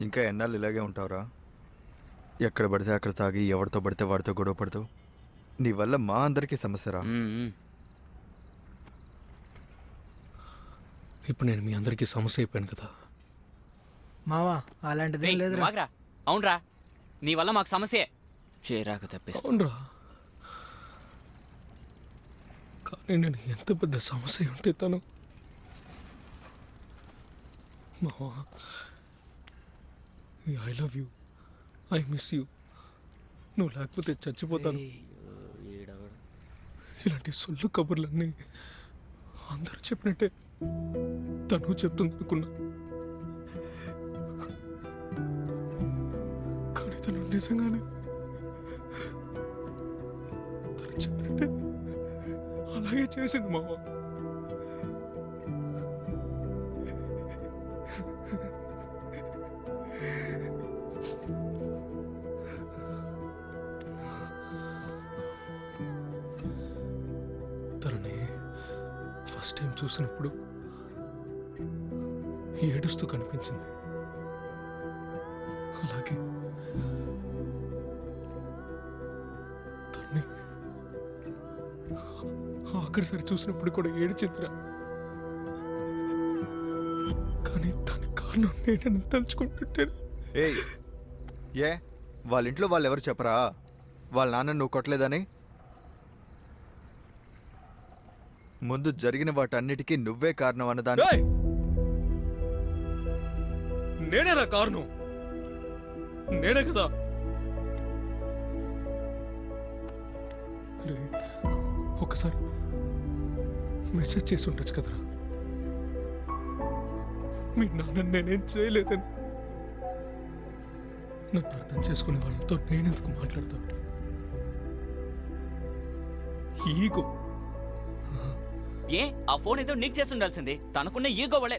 ఇంకా ఎన్నాళ్ళు ఇలాగే ఉంటావురా? ఎక్కడ పడితే అక్కడ తాగి ఎవరితో పడితే వాడితో గొడవ పడతావు. నీ వల్ల మా అందరికీ సమస్యరా. మ్మ్. ఇప్పుడు నేను మీ అందరికీ సమస్య అయిపోయాను కదా. మావా అలాంటిదేం రేయ్, లేదురా. నువ్వు ఆగురా. అవునరా, నీ వల్ల మాకు సమస్యే. చేరాక తప్పిస్తా. అవునరా, కానీ నేను ఎంత పెద్ద సమస్య ఉంటే తను మావా, I love you, I miss you, నువ్వు లేకపోతే చచ్చిపోతాను. ఇలాంటి సొల్లు కబుర్లన్నీ అందరూ చెప్పినట్టే తను చెప్తుంది అనుకున్నా, కానీ తను నిజంగానే తను చెప్పినట్టే అలాగే చేసింది మావా. తనని ఫస్ట్ టైం చూసినప్పుడు ఏడుస్తూ కనిపించింది. అలాగే తన్ని ఆఖరిసారి చూసినప్పుడు కూడా ఏడిచిందిరా. కానీ దాని కారణం నేనని తలుచుకుంటుంటేనే ఏయ్, ఏ వాళ్ళ ఇంట్లో వాళ్ళు ఎవరు చెప్పరా వాళ్ళ నాన్న నువ్వు కొట్టలేదని? ముందు జరిగిన వాటన్నిటికీ నువ్వే కారణం అన్నదాన్ని. ఏయ్! నేనేనా కారణం? నేనే కదా. రే, ఒకసారి మెసేజ్ చేసి ఉండొచ్చు కదరా, మీ నాన్న నేనేం చేయలేదని. నన్ను అర్థం చేసుకునే వాళ్ళతో నేనెందుకు మాట్లాడతాను? ఈగో. ఏ, ఆ ఫోన్ ఏదో నీకు చేసి ఉండాల్సింది. తనకున్న ఈగో వలే.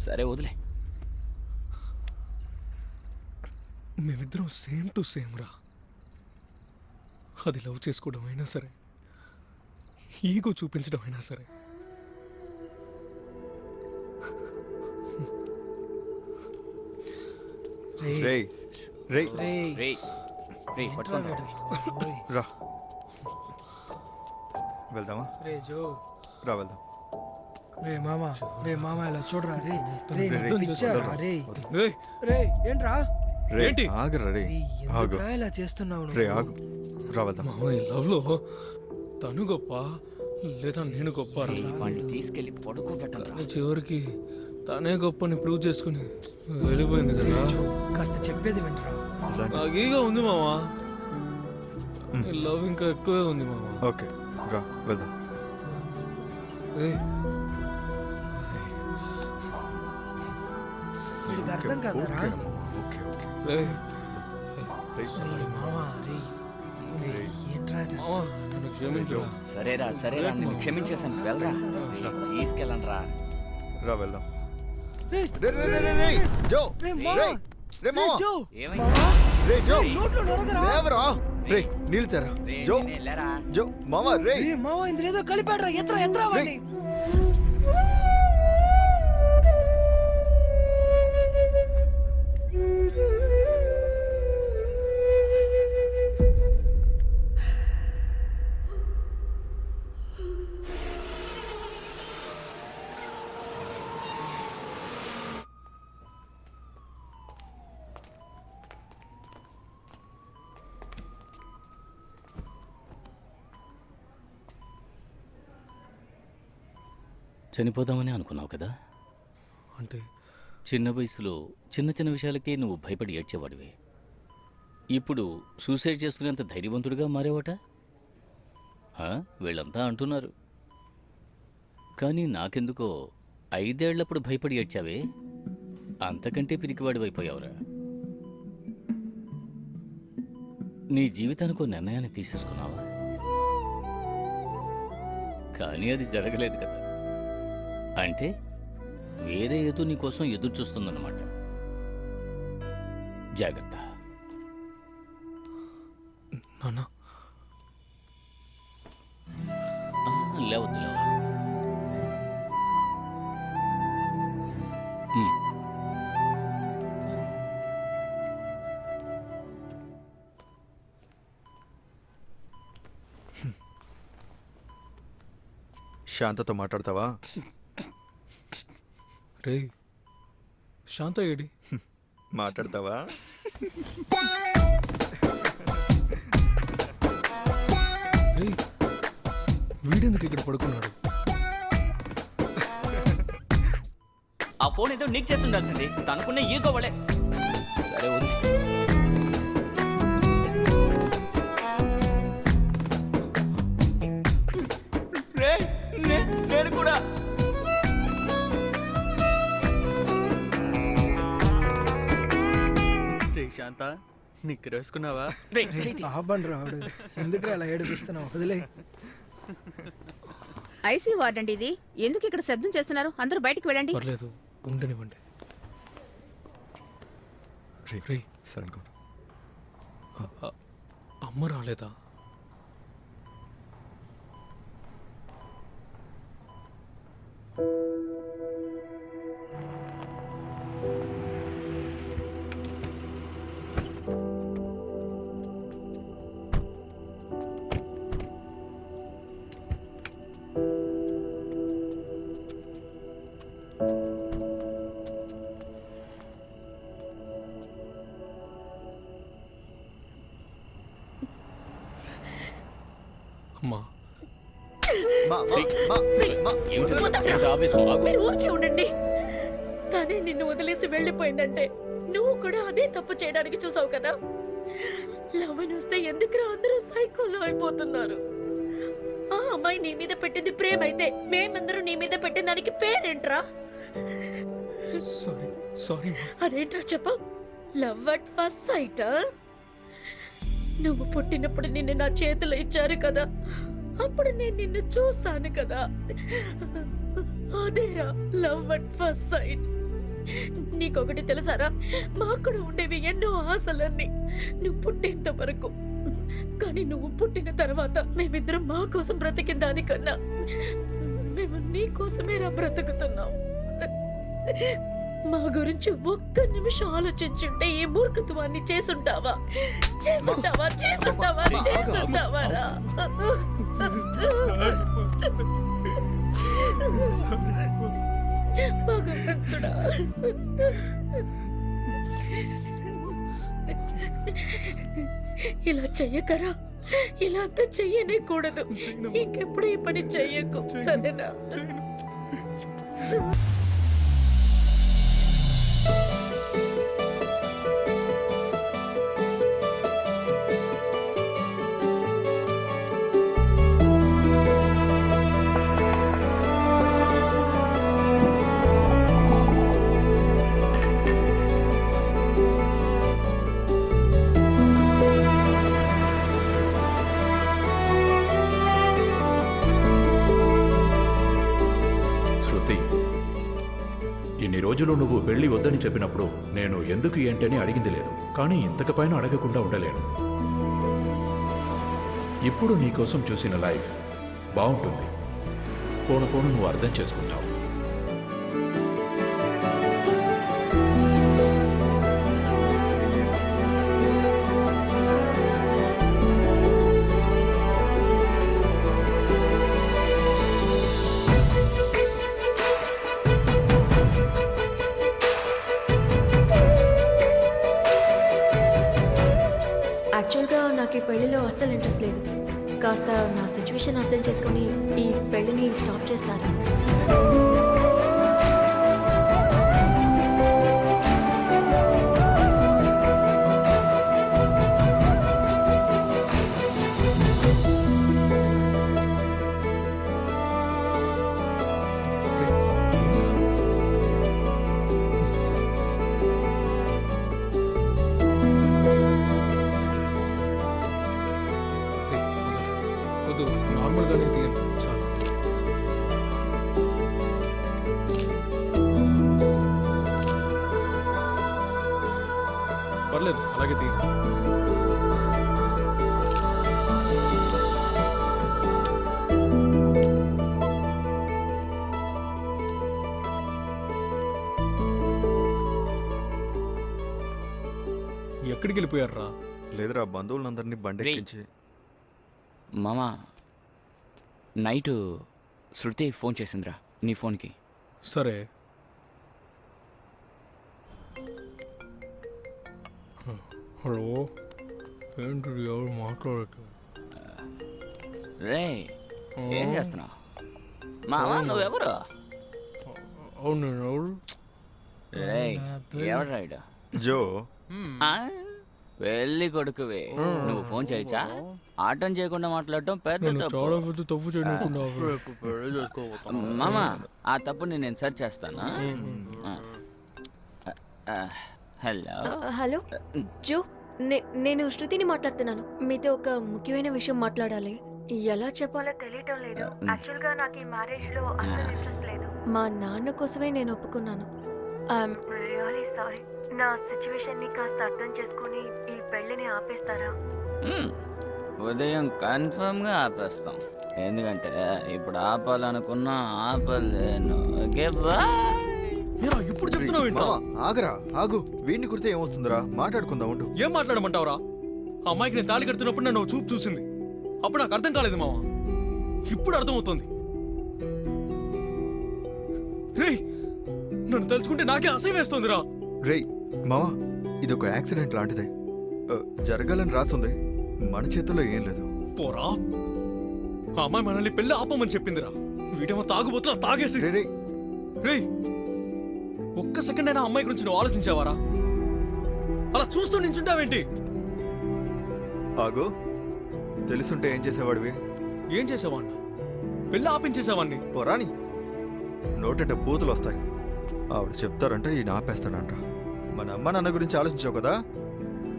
సరే వదిలే. మేమిద్దరం సేమ్ టు సేమ్ రా. అది లవ్ చేసుకోవడం అయినా సరే, ఈగో చూపించడం అయినా సరే. రేయ్ రేయ్ రేయ్, రేయ్ రేయ్, పట్టుకోండి రా. ఓయ్, రా వెళ్దామా? రే జో, రా వెళ్దాం. రే మామ ఇలా చూడరా. రే రే రే, నీకు పిచ్చారా? రే ఏయ్, రే ఏంట్రా? రే ఏంటి? ఆగరా రే, రే ఆగు ఎందుకురా ఇలా చేస్తున్నావు రే, నువ్వు? ఆగు. రా వెళ్దాం. మామ, ఈ లవ్లో తను గొప్ప లేదా నేను గొప్ప రా? రేయ్, వాడిని తీసుకెళ్లి పడుకోబెట్టండి రా. కానీ చివరికి తనే గొప్పని ప్రూవ్ చేసుకుని వెళ్ళిపోయింది కదా. జో, కాస్త చెప్పేది వింటరా. ఇలాంటి- నాకు ఈగో ఉంది మామ, ఈ లవ్ ఇంకా ఎక్కువే ఉంది మామ. ఓకే రా వెళ్దాం. ఏయ్, వీడికి అర్థం కాదరా. ఓకే అమ్మా, ఓకే ఓకే. ఏయ్, రేయ్, రే మామ, రే రే ఏంట్రా ఇది? మామ, నన్ను క్షమించు. సరేరా సరేరా, నేను క్షమించేశాను. వెళ్ళరా. రేయ్, తీసుకెళ్ళండి రా. రా వెళ్దాం. రే, రే రే రే రే రే జో, రే రే మామ, రే రే మామ, జో, ఏమైంది? రే జో, నోట్లో నొరగరా. లేవరా. రే నీళ్ళు తెరా. రేయ్, జో నేనే, లేరా. జో మామ, రే రే మామ, ఇందులో ఏదో కలిపాడరా. ఎత్రా ఎత్రా వాడిని. చనిపోదామని అనుకున్నావు కదా. అంటే చిన్న వయసులో చిన్న చిన్న విషయాలకే నువ్వు భయపడి ఏడ్చేవాడివి. ఇప్పుడు సూసైడ్ చేసుకునేంత ధైర్యవంతుడిగా మారేవాట. వీళ్ళంతా అంటున్నారు. కానీ నాకెందుకో 5 ఏళ్లప్పుడు భయపడి ఏడ్చావే, అంతకంటే పిరికివాడివైపోయావురా. నీ జీవితానికో నిర్ణయాన్ని తీసేసుకున్నావా? కానీ అది జరగలేదు కదా. అంటే వేరే ఏదో నీకోసం ఎదురు చూస్తుందన్నమాట. జాగ్రత్త. నాన్న, లేవద్దు లేవ. శాంతతో మాట్లాడతావా? రే శాంత ఏడి? మాట్లాడతావా? రే వీడెందుకు ఇక్కడ పడుకున్నాడు? ఆ ఫోన్ ఏదో నీకు చేసి ఉండాల్సింది. తనకున్న ఈగో వలే. సరే వదిలే. రేయ్, నేను కూడా. శాంత నిక్కర వేసుకున్నావా? రేయ్, చేతి. ఆబండి రావుడు ఎందుకు అలా ఏడిపిస్తున్నావు? వదిలే. ఐసీ వార్డ్ అండి ఇది. ఎందుకు ఇక్కడ శబ్దం చేస్తున్నారు? అందరూ బయటికి వెళ్ళండి. పర్లేదు ఉండనివ్వండి. రే సరే అనుకో. అమ్మ రాలేదా? అమ్మా ఏమిటి ఆవేశం? ఆగు. మీరు ఊరికే ఉండండి. తనే నిన్ను వదిలేసి వెళ్ళిపోయిందంటే నువ్వు కూడా అదే తప్పు చేయడానికి చూసావు కదా. లవ్ అని వస్తే ఎందుకురా అందరూ సైకోలో అయిపోతున్నారు? ఆ అమ్మాయి నీ మీద పెట్టింది ప్రేమ అయితే మేమందరూ నీ మీద పెట్టిన దానికి పేరేంట్రా? సారీ సారీ అదేంట్రా చెప్పు. Love at first sight? నువ్వు పుట్టినప్పుడు నిన్ను నా చేతిలో ఇచ్చారు కదా, అప్పుడు నేను నిన్ను చూసాను కదా. అదేరా లవ్ అట్ ఫస్ట్ సైట్. నీకొకటి తెలుసారా, మాకు కూడా ఉండేవి ఎన్నో ఆశలన్నీ నువ్వు పుట్టేంత వరకు. కానీ నువ్వు పుట్టిన తర్వాత మేమిద్దరం మా కోసం బ్రతికిన దానికన్నా మేము నీ కోసమేరా బ్రతుకుతున్నాం. మా గురించి ఒక్క నిమిషం ఆలోచించుంటే ఈ మూర్ఖత్వాన్ని చేసుంటావా? చేసుంటావా? చేసుంటావా? చేసుంటావారా? భగవంతుడా, ఇలా చెయ్యకరా. ఇలా అంతా చెయ్యనే కూడదు. ఇంకెప్పుడు ఈ పని చెయ్యకు, సరేనా? ఇన్ని రోజులు నువ్వు పెళ్లి వద్దని చెప్పినప్పుడు నేను ఎందుకు ఏంటని అడిగింది లేదు, కానీ ఇంతకుపైన అడగకుండా ఉండలేను. ఇప్పుడు నీకోసం చూసిన లైఫ్ బాగుంటుంది. పోను పోను నువ్వు అర్థం చేసుకుంటావు. యాక్చువల్గా నాకు ఈ పెళ్లిలో అస్సలు ఇంట్రెస్ట్ లేదు. కాస్త నా సిచ్యువేషన్ అర్థం చేసుకొని ఈ పెళ్లిని స్టాప్ చేస్తారా? వద్దు, నార్మల్గానే తీయండి చాలు. పర్లేదు, అలాగే తీయండి. ఎక్కడికి వెళ్ళిపోయారా? లేదురా, బంధువులందరినీ బండి రేయ్. ఎక్కించి. మామా నైటు శృతి ఫోన్ చేసిందిరా నీ ఫోన్కి. సరే హలో, ఏంటి ఎవరు మాట్లాడట్లేదు? రే ఏం చేస్తున్నావు? మావా నువ్వెవరు? అవును నేను ఎవరు? రే ఎవరు రైడ్? జో పెళ్ళి కొడుకువి నువ్వు ఫోన్ చేయొచ్చా? ఆటం చేయకుండా మాట్లాడటం పెద్ద నేను తప్పు. చాలా పెద్ద తప్పు చేయకుండా మామ ఆ తప్పుని నేను సెర్చ్ చేస్తాను. హలో హలో జో, నేను శృతిని మాట్లాడుతున్నాను. మీతో ఒక ముఖ్యమైన విషయం మాట్లాడాలి. ఎలా చెప్పాలో తెలియటం లేదు. యాక్చువల్గా నాకు ఈ మ్యారేజ్ లో అసలు ఇంట్రెస్ట్ లేదు. మా నాన్న కోసమే నేను ఒప్పుకున్నాను. I'm really sorry. నా సిచ్యువేషన్ ని కాస్త అర్థం చేసుకుని ఈ పెళ్లిని ఆపేస్తారా? ఉదయం కన్ఫర్మ్ గా ఆపేస్తాం. ఎందుకంటే ఇప్పుడు ఆపాలనుకున్నా ఆపలేను. Okay bye. ఇప్పుడు చెప్తున్నావు ఏంటో? మావా ఆగరా, ఆగు. వీడిని కుడితే ఏమొస్తుందిరా, మాట్లాడుకుందాం ఉండు. ఏం మాట్లాడమంటావురా? ఆ అమ్మాయికి నేను తాళి కడుతున్నప్పుడు నన్ను చూపు చూసింది. అప్పుడు నాకు అర్థం కాలేదు మావా, ఇప్పుడు అర్థమవుతోంది. రేయ్ నన్ను తలుచుకుంటే నాకే అసహ్యం వేస్తోందిరా. రేయ్ మావా, ఇది ఒక యాక్సిడెంట్ లాంటిదే. జరగాలని రాసుంది, మన చేతుల్లో ఏం లేదు. పోరా, ఆ అమ్మాయి మనల్ని పెళ్లి ఆపమని చెప్పిందిరా. వీటేమో తాగుబోతున్నా తాగేసి. రే రే రేయ్ ఒక్క సెకండ్ అయినా అమ్మాయి గురించి నువ్వు ఆలోచించావారా? అలా చూస్తూ నించుంటావేంటి? ఆగు, తెలుసుంటే ఏం చేసేవాడివి? ఏం చేసేవాడిని? పెళ్ళి ఆపించేసేవాడిని. పోరాని, నోటంటే బూతులు వస్తాయి. ఆవిడ చెప్తారంటే ఈయన ఆపేస్తాడంట. మన అమ్మ నాన్న గురించి ఆలోచించావు కదా.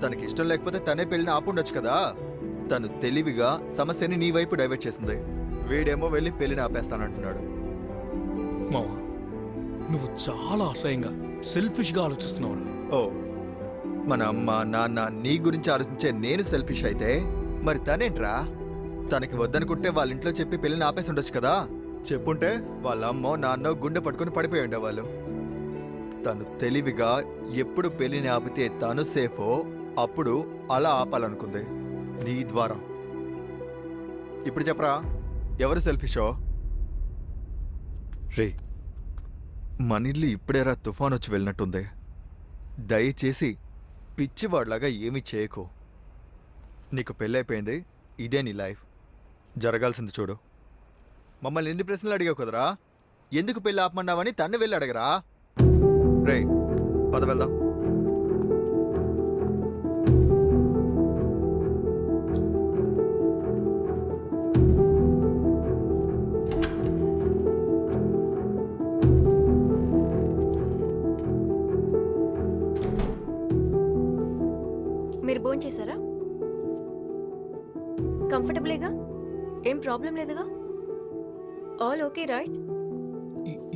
తనకి ఇష్టం లేకపోతే తనే పెళ్ళిని ఆపుండొచ్చు కదా. తను తెలివిగా సమస్యని నీ వైపు డైవర్ట్ చేసింది. వీడేమో వెళ్ళి పెళ్ళిని ఆపేస్తానంటున్నాడు. మావా నువ్వు చాలా అసహ్యంగా సెల్ఫిష్గా ఆలోచిస్తున్నావురా. ఓ, మన అమ్మ నాన్న నీ గురించి ఆలోచించే నేను సెల్ఫిష్ అయితే మరి తనేంట్రా? తనకి వద్దనుకుంటే వాళ్ళ ఇంట్లో చెప్పి పెళ్ళిని ఆపేసి ఉండొచ్చు కదా. చెప్పుంటే వాళ్ళ అమ్మో నాన్నో గుండె పట్టుకుని పడిపోయి ఉండేవాళ్ళు. తను తెలివిగా ఎప్పుడు పెళ్ళిని ఆపితే తను సేఫో అప్పుడు అలా ఆపాలనుకుంది నీ ద్వారా. ఇప్పుడు చెప్పరా, ఎవరు సెల్ఫిషో? రే, మన ఇల్లు ఇప్పుడేరా తుఫాన్ వచ్చి వెళ్ళినట్టుంది. దయచేసి పిచ్చివాడ్లాగా ఏమీ చేయకు. నీకు పెళ్ళైపోయింది, ఇదే నీ లైఫ్. జరగాల్సింది చూడు. మమ్మల్ని ఎన్ని ప్రశ్నలు అడిగావు కదరా, ఎందుకు పెళ్ళి ఆపమన్నావని తన్ను వెళ్ళి అడగరా. రే పద వెళ్దాం. మీరు భోంచేశారా? కంఫర్టబుల్గా? ఏం ప్రాబ్లం లేదుగా? All okay right?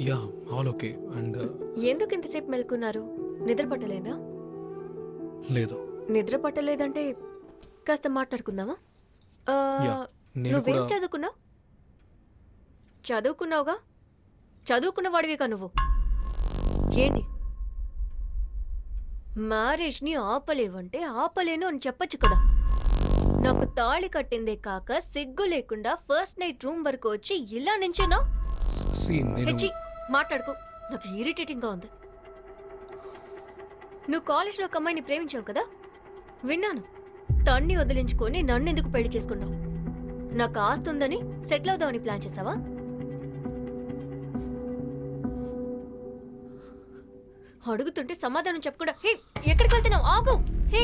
Yeah all okay. And ఎందుకు ఇంతసేపు మెలుకున్నారు? నిద్ర పట్టలేదా? లేదు. నిద్ర పట్టలేదంటే కాస్త మాట్లాడుకుందామా? యా, నేను నువ్వేం కూడా చదువుకున్నావు? చదువుకున్నావుగా? చదువుకున్న వాడివిగా నువ్వు. ఏంటి మ్యారేజ్ని ఆపలేవంటే ఆపలేను అని చెప్పొచ్చు కదా. నాకు తాళి కట్టిందే కాక సిగ్గు లేకుండా ఫస్ట్ నైట్ రూమ్ వరకు వచ్చి ఇలా నించున్నా. హెచ్చి మాట్లాడుకో, నాకు ఇరిటేటింగ్గా ఉంది. నువ్వు కాలేజ్లో ఒక అమ్మాయిని ప్రేమించావు కదా, విన్నాను. తన్ని వదిలించుకొని నన్ను ఎందుకు పెళ్లి చేసుకున్నావు? నాకు ఆస్తుందని సెటిల్ అవుదామని ప్లాన్ చేసావా? అడుగుతుంటే సమాధానం చెప్పకుండా హే ఎక్కడికి వెళ్తున్నావు? ఆగు. హే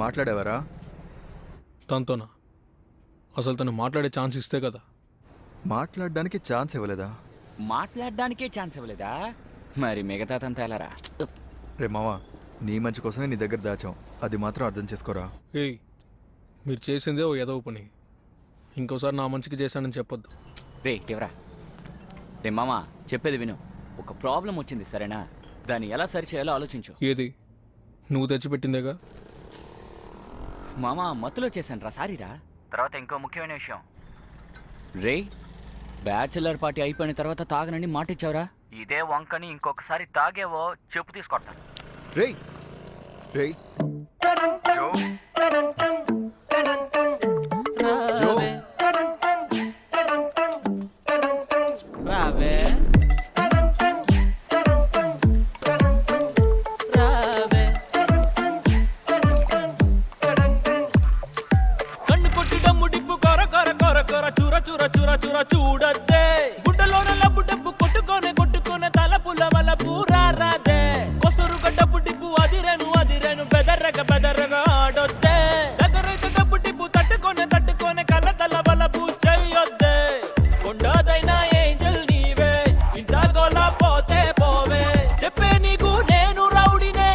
మాట్లాడేవారా? తనతోనా? అసలు తను మాట్లాడే ఛాన్స్ ఇస్తే కదా. మాట్లాడడానికి ఛాన్స్ ఇవ్వలేదా? మాట్లాడడానికే ఛాన్స్ ఇవ్వలేదా? మరి మిగతా తంతా ఎలారా? రే మావా, నీ మంచి కోసమే నీ దగ్గర దాచాం, అది మాత్రం అర్థం చేసుకోరా. ఏయ్ మీరు చేసిందే ఓ ఎదవ పని. ఇంకోసారి నా మంచికి చేశానని చెప్పొద్దు. రే ఎవరా? రే మామా చెప్పేది విను. ఒక ప్రాబ్లం వచ్చింది సరేనా, దాన్ని ఎలా సరి చేయాలో ఆలోచించు. ఏది? నువ్వు తెచ్చిపెట్టిందేగా. మామా మత్తులో చేశాను రా, సారీరా. తర్వాత ఇంకో ముఖ్యమైన విషయం రే, బ్యాచిలర్ పార్టీ అయిపోయిన తర్వాత తాగనని మాట ఇచ్చావురా. ఇదే వంకని ఇంకొకసారి తాగేవో చెప్పు తీసుకొడతాను. రేయ్ రేయ్ జో జో రావే రావే కన్ను కొట్టి డమ్ము డిప్పు కొర కొర కొర కొర చూర చూర చూర చూర చూడద్దే గుడ్డలోన లబ్బు డబ్బు కొట్టుకోనే తలపుల వల పూరారాదే కొసరుగా డబ్బు డిప్పు అదిరేను బెదరగా ఆడొద్దే దగ్గరైతే డబ్బు డిప్పు తట్టుకోనే కళ్ళ తల వల పూ చెయ్యొద్దే కొండదైనా ఏంజల్ నీవే ఇంత గోలా పోతే పోవే చెప్పే నీకు నేను రౌడినే